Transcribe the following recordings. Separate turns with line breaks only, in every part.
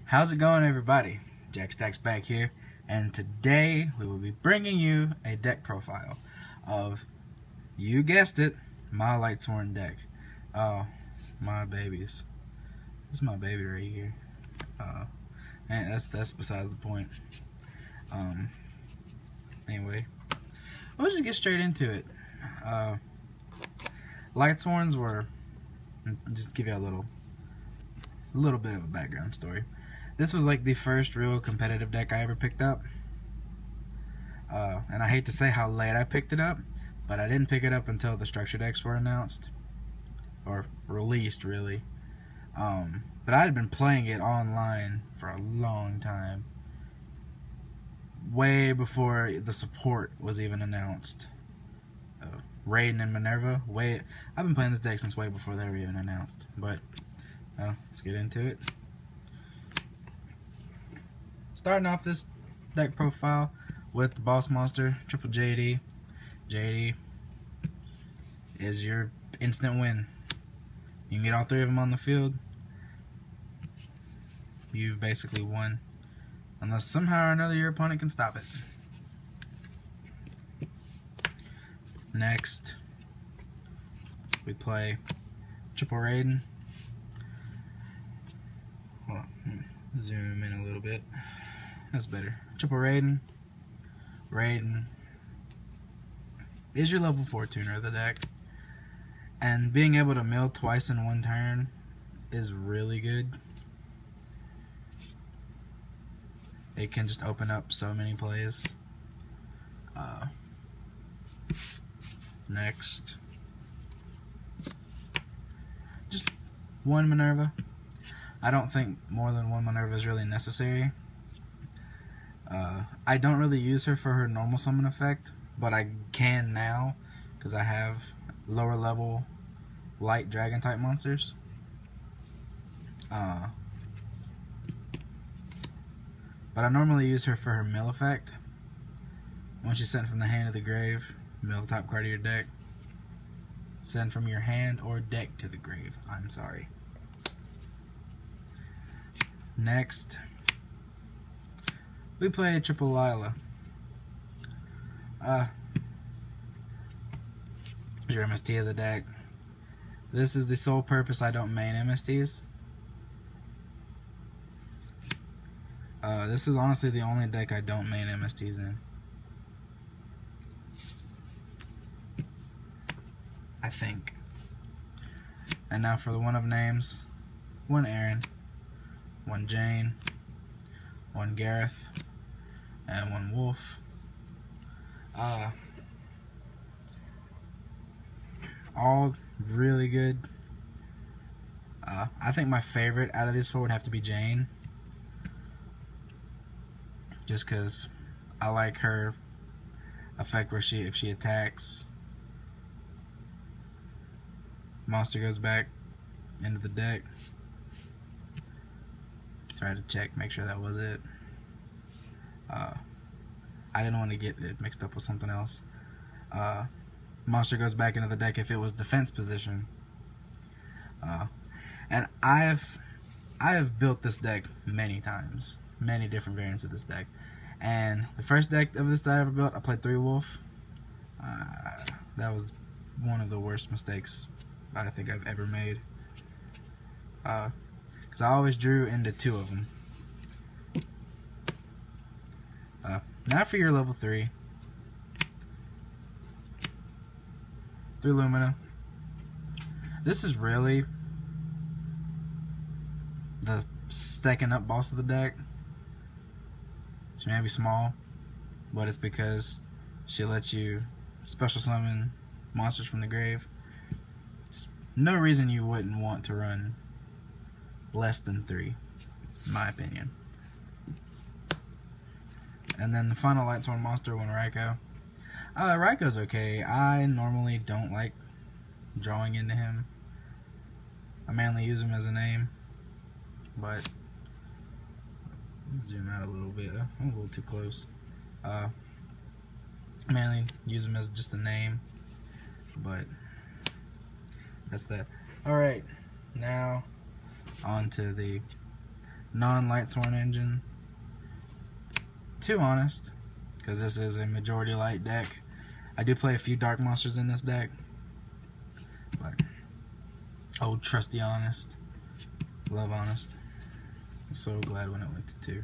How's it going, everybody? Jack Stacks back here, and today we will be bringing you a deck profile of, you guessed it, my Lightsworn deck. Oh, my babies. This is my baby right here. And that's besides the point. Anyway, let's just get straight into it. Lightsworns were, just give you a little bit of a background story. This was like the first real competitive deck I ever picked up. And I hate to say how late I picked it up, but I didn't pick it up until the structure decks were announced. Or released, really. But I had been playing it online for a long time. Way before the support was even announced. Raiden and Minerva. I've been playing this deck since way before they were even announced. But, let's get into it. Starting off this deck profile with the boss monster, Triple JD. JD is your instant win. You can get all three of them on the field. You've basically won. Unless somehow or another your opponent can stop it. Next, we play Triple Raiden. Hold on, zoom in a little bit. That's better. Triple Raiden. Raiden is your level 4 tuner of the deck. And being able to mill twice in one turn is really good. It can just open up so many plays. Next, just one Minerva. I don't think more than one Minerva is really necessary. I don't really use her for her normal summon effect, but I can now because I have lower level light dragon type monsters. But I normally use her for her mill effect. Once she's sent from the hand to the grave, mill the top card of your deck. Send from your hand or deck to the grave. I'm sorry. Next, we play Triple Lila. Your MST of the deck. This is the sole purpose I don't main MSTs. This is honestly the only deck I don't main MSTs in. I think. And now for the one of names. One Aaron, one Jane, one Gareth, and one Wolf. All really good. I think my favorite out of these four would have to be Jane. Just because I like her effect where if she attacks, monster goes back into the deck. Try to check, make sure that was it. I didn't want to get it mixed up with something else. Monster goes back into the deck if it was defense position. And I have built this deck many times. Many different variants of this deck. And the first deck of this that I ever built, I played 3 Wolf. That was one of the worst mistakes I think I've ever made. Because I always drew into 2 of them. Now for your level 3. 3 Lumina. This is really the second up boss of the deck. She may be small, but it's because she lets you special summon monsters from the grave. There's no reason you wouldn't want to run less than 3, in my opinion. And then the final Lightsworn monster, one Raikou. Raikou's okay. I normally don't like drawing into him. I mainly use him as a name, but zoom out a little bit. I'm a little too close. I mainly use him as just a name, but that's that. Alright, now on to the Non-Lightsworn engine. Too honest, because this is a majority light deck. I do play a few dark monsters in this deck, but old trusty honest. Love honest. I'm so glad when it went to 2.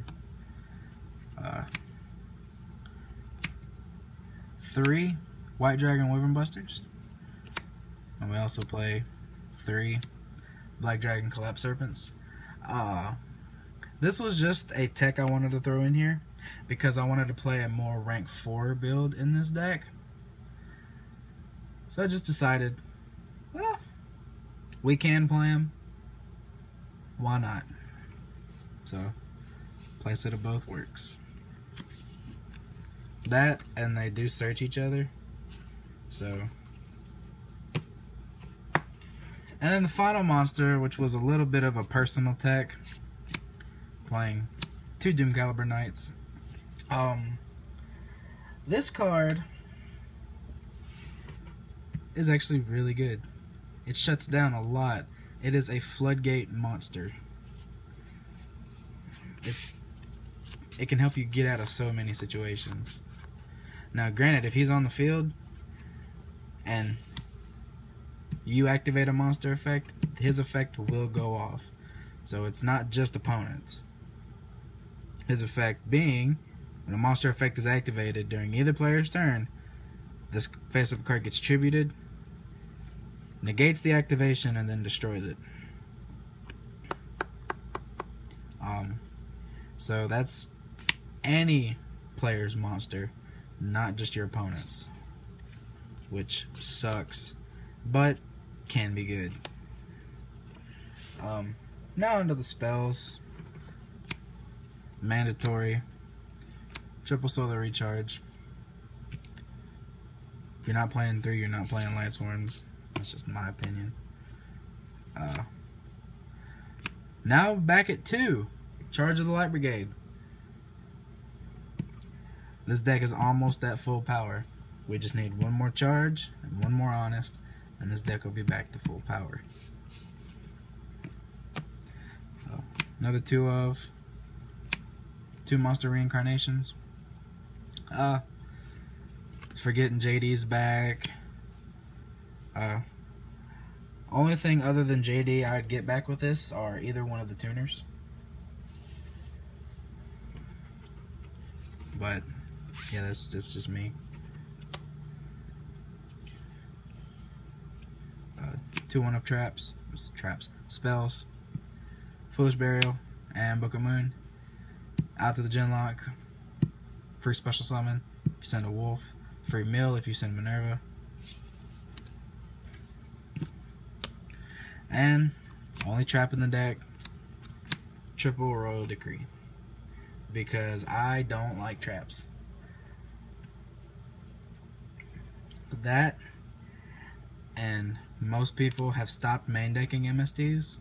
3 White Dragon Wyvern Busters. And we also play 3 Black Dragon Collapse Serpents. This was just a tech I wanted to throw in here because I wanted to play a more rank 4 build in this deck. So I just decided, well, we can play them. Why not? So, place it of both works. That, and they do search each other. So, and then the final monster, which was a little bit of a personal tech, playing 2 Doom Caliber Knights. This card is actually really good. It shuts down a lot. It is a floodgate monster. It can help you get out of so many situations. Now, granted, if he's on the field and you activate a monster effect, his effect will go off. So it's not just opponents. His effect being, when a monster effect is activated during either player's turn, this face-up card gets tributed, negates the activation, and then destroys it. So that's any player's monster, not just your opponent's, which sucks, but can be good. Now into the spells. Mandatory. Triple Solar Recharge. If you're not playing 3, you're not playing Lightsworns. That's just my opinion. Now back at 2. Charge of the Light Brigade. This deck is almost at full power. We just need 1 more charge and 1 more honest, and this deck will be back to full power. So, another 2 monster reincarnations. Forgetting JD's back. Only thing other than JD I'd get back with this are either one of the tuners. But yeah, that's just me. 2 1-up traps, spells, Foolish Burial, and Book of Moon. Out to the Genlock, free special summon if you send a wolf, free mill if you send Minerva, and only trap in the deck, triple Royal Decree, because I don't like traps. That, and most people have stopped main decking MSTs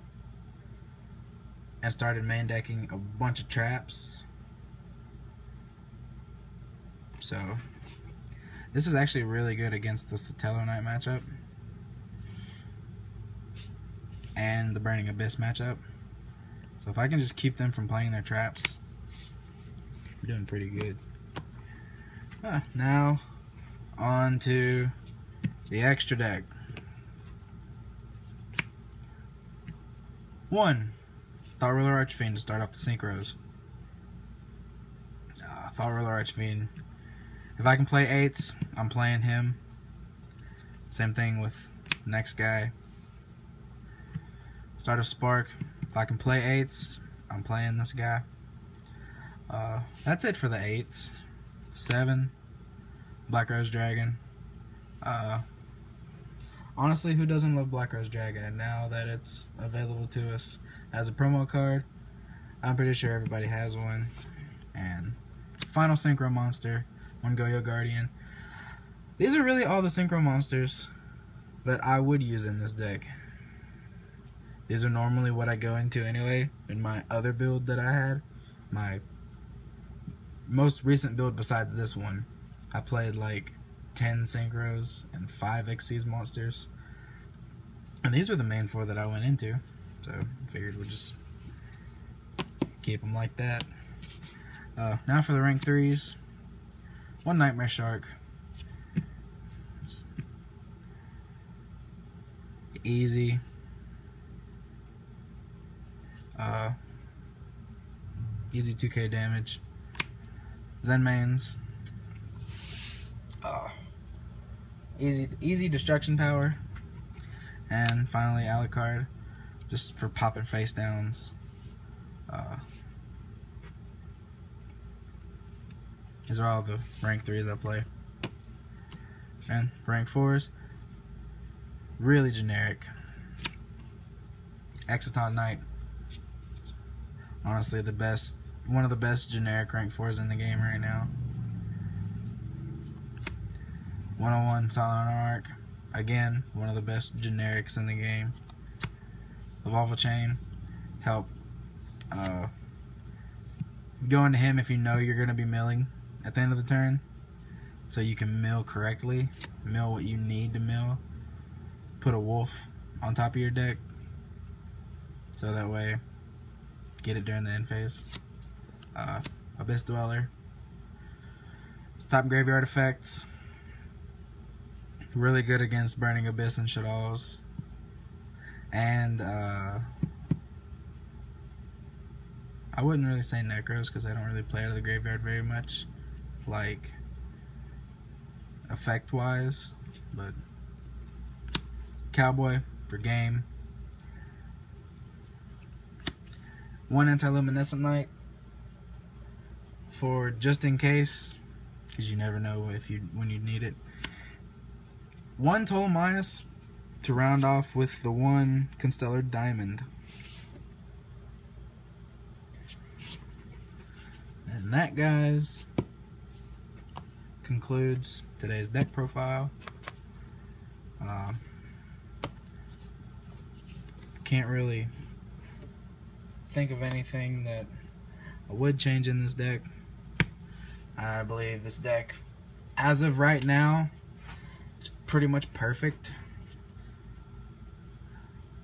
and started main decking a bunch of traps. So this is actually really good against the Satello Knight matchup and the Burning Abyss matchup. So if I can just keep them from playing their traps, we're doing pretty good. Now on to the extra deck. 1 Thought Ruler Archfiend to start off the synchros. Thought Ruler Archfiend. If I can play 8s, I'm playing him. Same thing with the next guy. Start of Spark. If I can play 8s, I'm playing this guy. That's it for the 8s. 7 Black Rose Dragon. Honestly, who doesn't love Black Rose Dragon? And now that it's available to us as a promo card, I'm pretty sure everybody has one. And final Synchro Monster, 1 Goyo Guardian. These are really all the Synchro Monsters that I would use in this deck. These are normally what I go into anyway. In my other build that I had, my most recent build besides this one, I played like 10 Synchros and 5 Xyz monsters. And these were the main 4 that I went into. So I figured we'd just keep them like that. Now for the rank 3s. 1 Nightmare Shark. Easy. Easy 2k damage. Zenmains. Easy destruction power. And finally Alucard, just for popping face downs. These are all the rank 3s I play. And rank 4s, really generic. Exciton Knight, honestly one of the best generic rank 4s in the game right now. 101 Silent Arc, again, one of the best generics in the game. The Volvo Chain, help go into him if you know you're going to be milling at the end of the turn, so you can mill correctly, mill what you need to mill. Put a wolf on top of your deck, so that way get it during the end phase. Abyss Dweller, it's top graveyard effects, really good against Burning Abyss and Shaddolls. And I wouldn't really say Necros because I don't really play out of the graveyard very much, like effect wise, but Cowboy for game. 1 Anti-Luminescent Knight for just in case, because you never know when you need it. 1 Ptolemaeus to round off with the 1 Constellar Diamond. And that, guys, concludes today's deck profile. Can't really think of anything that I would change in this deck. I believe this deck, as of right now, is pretty much perfect.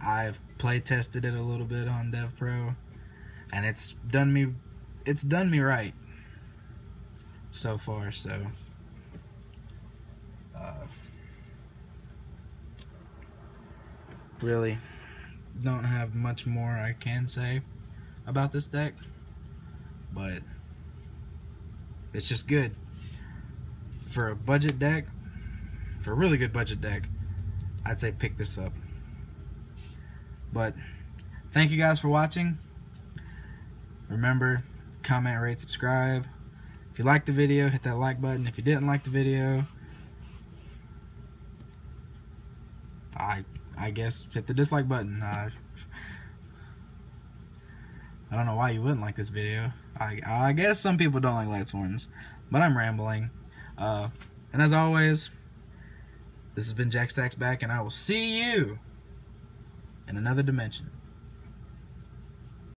I've play tested it a little bit on Dev Pro, and it's done me right so far. So really don't have much more I can say about this deck, but it's just good for a budget deck. For a really good budget deck, I'd say pick this up. But thank you guys for watching. Remember, comment, rate, subscribe. If you liked the video, hit that like button. If you didn't like the video, I guess hit the dislike button. I don't know why you wouldn't like this video. I guess some people don't like Lightsworns, but I'm rambling. And as always, this has been Jack Stacks Back, and I will see you in another dimension.